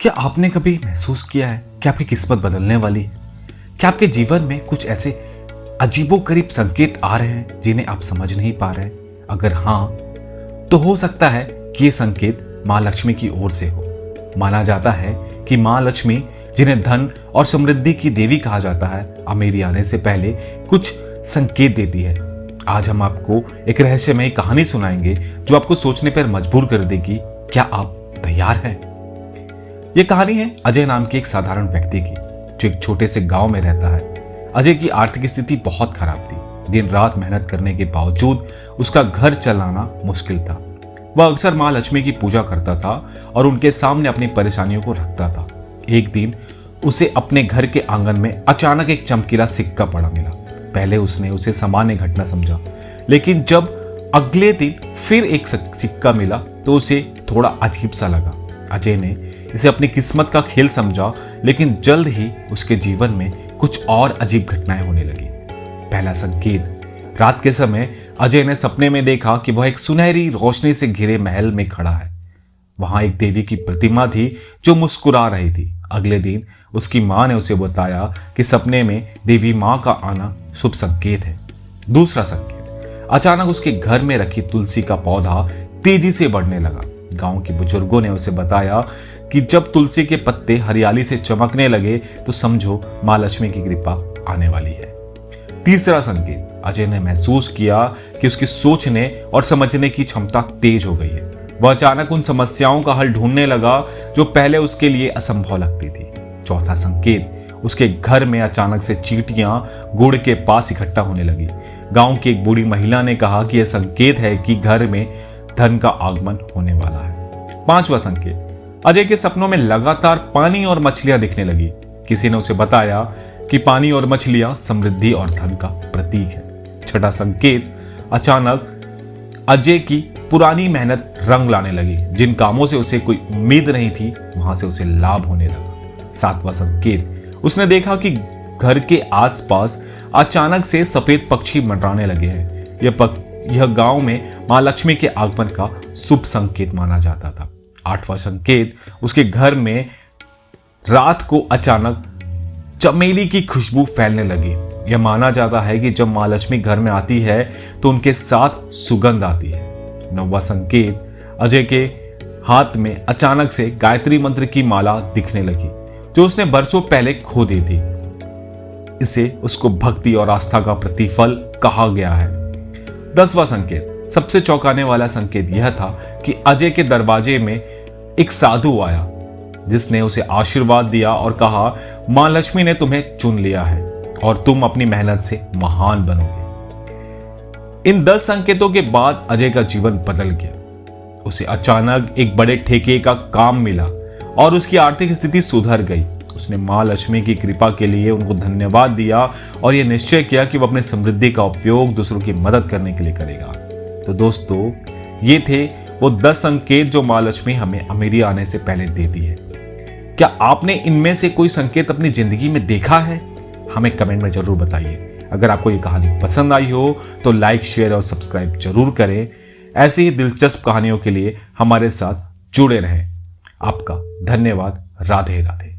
क्या आपने कभी महसूस किया है कि आपकी किस्मत बदलने वाली है? क्या आपके जीवन में कुछ ऐसे अजीबोगरीब संकेत आ रहे हैं जिन्हें आप समझ नहीं पा रहे? अगर हाँ, तो हो सकता है कि ये संकेत माँ लक्ष्मी की ओर से हो। माना जाता है कि माँ लक्ष्मी, जिन्हें धन और समृद्धि की देवी कहा जाता है, अमीरी आने से पहले कुछ संकेत देती है। आज हम आपको एक रहस्यमय कहानी सुनाएंगे जो आपको सोचने पर मजबूर कर देगी। क्या आप तैयार हैं? यह कहानी है अजय नाम के एक साधारण व्यक्ति की, जो एक छोटे से गांव में रहता है। अजय की आर्थिक स्थिति बहुत खराब थी। दिन रात मेहनत करने के बावजूद उसका घर चलाना मुश्किल था। वह अक्सर मां लक्ष्मी की पूजा करता था और उनके सामने अपनी परेशानियों को रखता था। एक दिन उसे अपने घर के आंगन में अचानक एक चमकीला सिक्का पड़ा मिला। पहले उसने उसे सामान्य घटना समझा, लेकिन जब अगले दिन फिर एक सिक्का मिला तो उसे थोड़ा अजीब सा लगा। अजय ने इसे अपनी किस्मत का खेल समझा, लेकिन जल्द ही उसके जीवन में कुछ और अजीब घटनाएं होने लगी। पहला संकेत, रात के समय अजय ने सपने में देखा कि वह एक सुनहरी रोशनी से घिरे महल में खड़ा है। वहां एक देवी की प्रतिमा थी जो मुस्कुरा रही थी। अगले दिन उसकी मां ने उसे बताया कि सपने में देवी मां का आना शुभ संकेत है। दूसरा संकेत, अचानक उसके घर में रखी तुलसी का पौधा तेजी से बढ़ने लगा। गांव के बुजुर्गों ने उसे बताया कि जब तुलसी के पत्ते हरियाली से चमकने लगे तो समझो मां लक्ष्मी की कृपा आने वाली है। तीसरा संकेत, अजय ने महसूस किया कि उसकी सोचने और समझने की क्षमता तेज हो गई है। वह अचानक उन समस्याओं का हल ढूंढने लगा जो पहले उसके लिए असंभव लगती थी। चौथा संकेत, उसके घर में अचानक से चींटियां गुड़ के पास इकट्ठा होने लगी। गांव की एक बूढ़ी महिला ने कहा कि यह संकेत है कि घर में धन का आगमन होने वाला है। पांचवा संकेत, अजय के सपनों में लगातार पानी और मछलियां दिखने लगी। किसी ने उसे बताया कि पानी और मछलियां समृद्धि और धन का प्रतीक है। छठा संकेत, अचानक अजय की पुरानी मेहनत रंग लाने लगी। जिन कामों से उसे कोई उम्मीद नहीं थी, वहां से उसे लाभ होने लगा। सातवां संकेत, उसने देखा कि घर के आसपास अचानक से सफेद पक्षी मंडराने लगे हैं। यह गांव में मां लक्ष्मी के आगमन का शुभ संकेत माना जाता था। आठवां संकेत, उसके घर में रात को अचानक चमेली की खुशबू फैलने लगी। यह माना जाता है कि जब मां लक्ष्मी घर में आती है तो उनके साथ सुगंध आती है। नौवां संकेत, अजय के हाथ में अचानक से गायत्री मंत्र की माला दिखने लगी जो उसने बरसों पहले खो दी थी। इसे उसको भक्ति और आस्था का प्रतिफल कहा गया है। 10वां संकेत, सबसे चौंकाने वाला संकेत यह था कि अजय के दरवाजे में एक साधु आया जिसने उसे आशीर्वाद दिया और कहा, मां लक्ष्मी ने तुम्हें चुन लिया है और तुम अपनी मेहनत से महान बनोगे। इन 10 संकेतों के बाद अजय का जीवन बदल गया। उसे अचानक एक बड़े ठेके का काम मिला और उसकी आर्थिक स्थिति सुधर गई। उसने मां लक्ष्मी की कृपा के लिए उनको धन्यवाद दिया और यह निश्चय किया कि वह अपनी समृद्धि का उपयोग दूसरों की मदद करने के लिए करेगा। तो दोस्तों, ये थे वो 10 संकेत जो मां लक्ष्मी हमें अमीरी आने से पहले देती है। क्या आपने इनमें से कोई संकेत अपनी जिंदगी में देखा है? हमें कमेंट में जरूर बताइए। अगर आपको ये कहानी पसंद आई हो तो लाइक, शेयर और सब्सक्राइब जरूर करें। ऐसी ही दिलचस्प कहानियों के लिए हमारे साथ जुड़े रहें। आपका धन्यवाद। राधे राधे।